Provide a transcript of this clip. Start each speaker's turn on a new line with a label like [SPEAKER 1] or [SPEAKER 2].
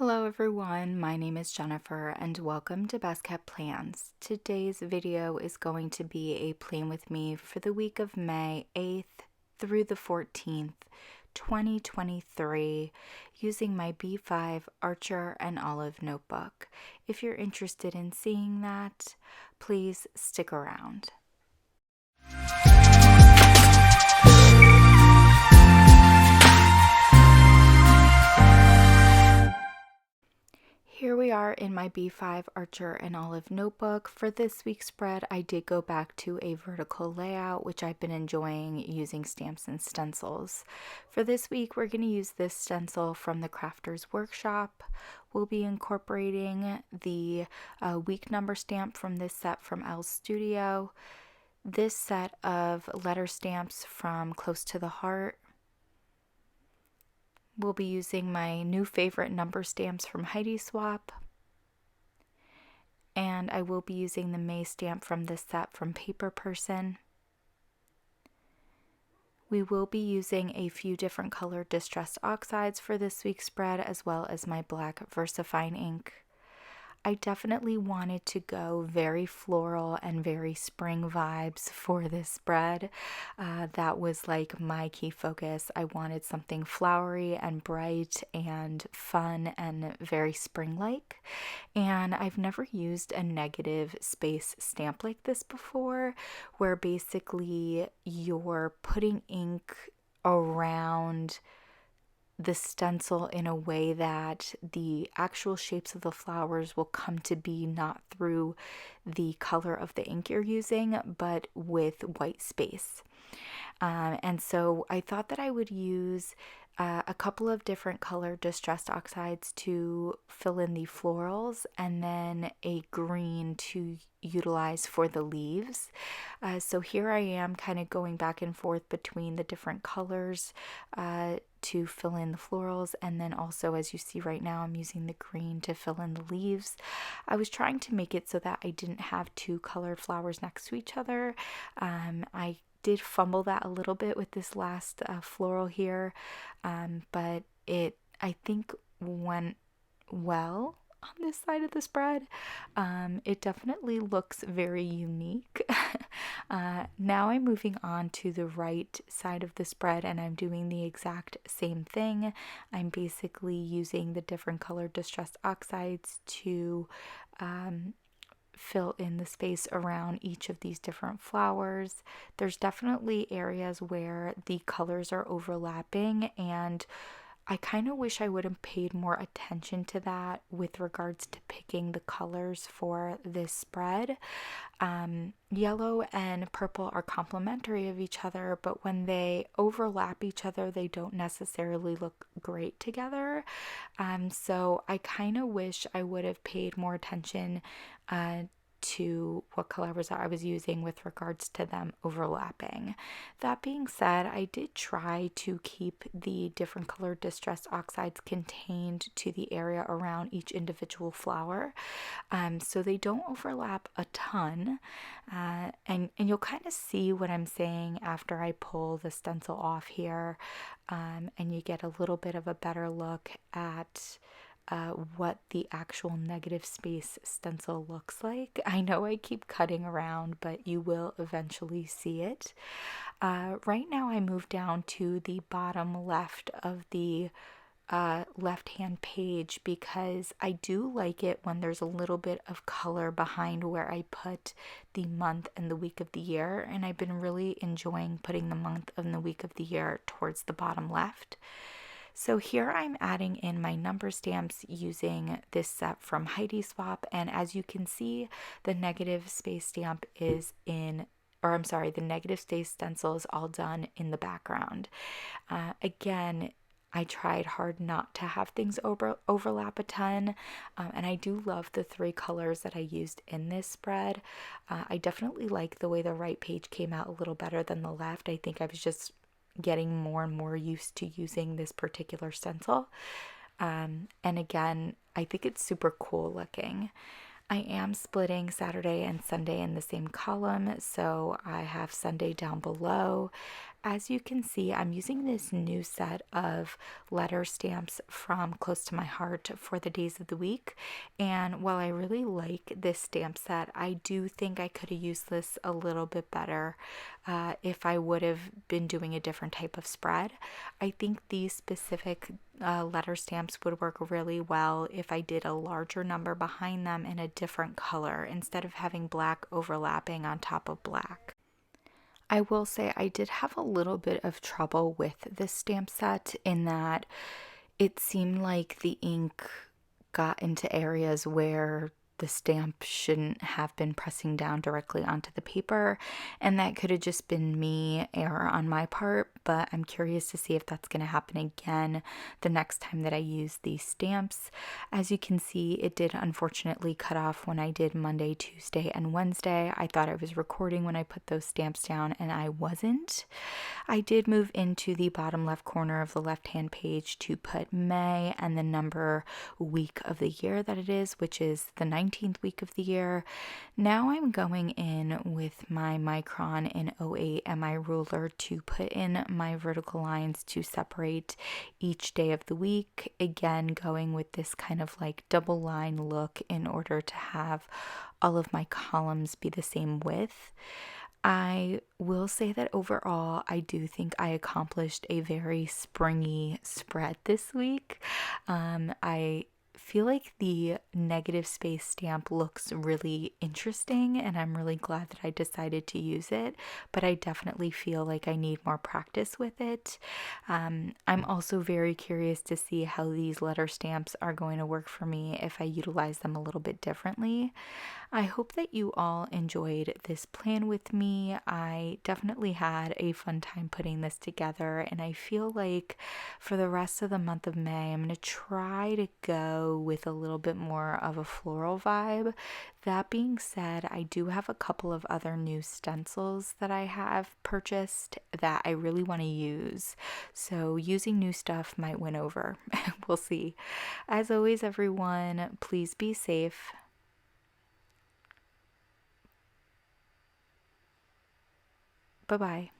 [SPEAKER 1] Hello everyone, my name is Jennifer and welcome to Best Kept Plans. Today's video is going to be a plan with me for the week of May 8th through the 14th, 2023, using my B5 Archer&Olive notebook. If you're interested in seeing that, please stick around. Here we are in my B5 Archer&Olive notebook. For this week's spread, I did go back to a vertical layout, which I've been enjoying using stamps and stencils. For this week, we're going to use this stencil from the Crafter's Workshop. We'll be incorporating the week number stamp from this set from Elle's Studio, this set of letter stamps from Close to the Heart. We'll be using my new favorite number stamps from HeidiSwapp. And I will be using the May stamp from this set from PaperPerson. We will be using a few different color distressed oxides for this week's spread, as well as my black VersaFine ink. I definitely wanted to go very floral and very spring vibes for this spread. That was like my key focus. I wanted something flowery and bright and fun and very spring-like. And I've never used a negative space stamp like this before, where basically you're putting ink around the stencil in a way that the actual shapes of the flowers will come to be not through the color of the ink you're using, but with white space. And so I thought that I would use a couple of different color distressed oxides to fill in the florals, and then a green to utilize for the leaves. So here I am kind of going back and forth between the different colors to fill in the florals, and then also, as you see right now, I'm using the green to fill in the leaves. I was trying to make it so that I didn't have two colored flowers next to each other. I did fumble that a little bit with this last floral here, but it, I think, went well on this side of the spread. It definitely looks very unique. Now I'm moving on to the right side of the spread, and I'm doing the exact same thing. I'm basically using the different color distressed oxides to fill in the space around each of these different flowers. There's definitely areas where the colors are overlapping, and I kind of wish I would have paid more attention to that with regards to picking the colors for this spread. Yellow and purple are complementary of each other, but when they overlap each other, they don't necessarily look great together. So I kind of wish I would have paid more attention to what colors I was using with regards to them overlapping. That being said, I did try to keep the different color distressed oxides contained to the area around each individual flower, so they don't overlap a ton, and you'll kind of see what I'm saying after I pull the stencil off here, and you get a little bit of a better look at what the actual negative space stencil looks like. I know I keep cutting around, but you will eventually see it. Right now I moved down to the bottom left of the left-hand page because I do like it when there's a little bit of color behind where I put the month and the week of the year, and I've been really enjoying putting the month and the week of the year towards the bottom left. So here I'm adding in my number stamps using this set from HeidiSwapp, and as you can see, the negative space stamp is in, or I'm sorry, the negative space stencil is all done in the background. Again, I tried hard not to have things overlap a ton, and I do love the three colors that I used in this spread. I definitely like the way the right page came out a little better than the left. I think I was just getting more and more used to using this particular stencil. And again, I think it's super cool looking. I am splitting Saturday and Sunday in the same column, so I have Sunday down below, As you can see, I'm using this new set of letter stamps from Close to My Heart for the days of the week. And while I really like this stamp set, I do think I could have used this a little bit better if I would have been doing a different type of spread. I think these specific letter stamps would work really well if I did a larger number behind them in a different color instead of having black overlapping on top of black. I will say I did have a little bit of trouble with this stamp set in that it seemed like the ink got into areas where the stamp shouldn't have been pressing down directly onto the paper, and that could have just been me error on my part, but I'm curious to see if that's going to happen again the next time that I use these stamps. As you can see, it did unfortunately cut off when I did Monday, Tuesday, and Wednesday. I thought I was recording when I put those stamps down, and I wasn't. I did move into the bottom left corner of the left-hand page to put May and the number week of the year that it is, which is the 19th week of the year. Now I'm going in with my micron in 08 and my ruler to put in my vertical lines to separate each day of the week. Again, going with this kind of like double line look in order to have all of my columns be the same width. I will say that overall, I do think I accomplished a very springy spread this week. I feel like the negative space stamp looks really interesting, and I'm really glad that I decided to use it, but I definitely feel like I need more practice with it. I'm also very curious to see how these letter stamps are going to work for me if I utilize them a little bit differently. I hope that you all enjoyed this plan with me. I definitely had a fun time putting this together, and I feel like for the rest of the month of May, I'm going to try to go with a little bit more of a floral vibe. That being said, I do have a couple of other new stencils that I have purchased that I really want to use. So using new stuff might win over. We'll see. As always, everyone, please be safe. Bye-bye.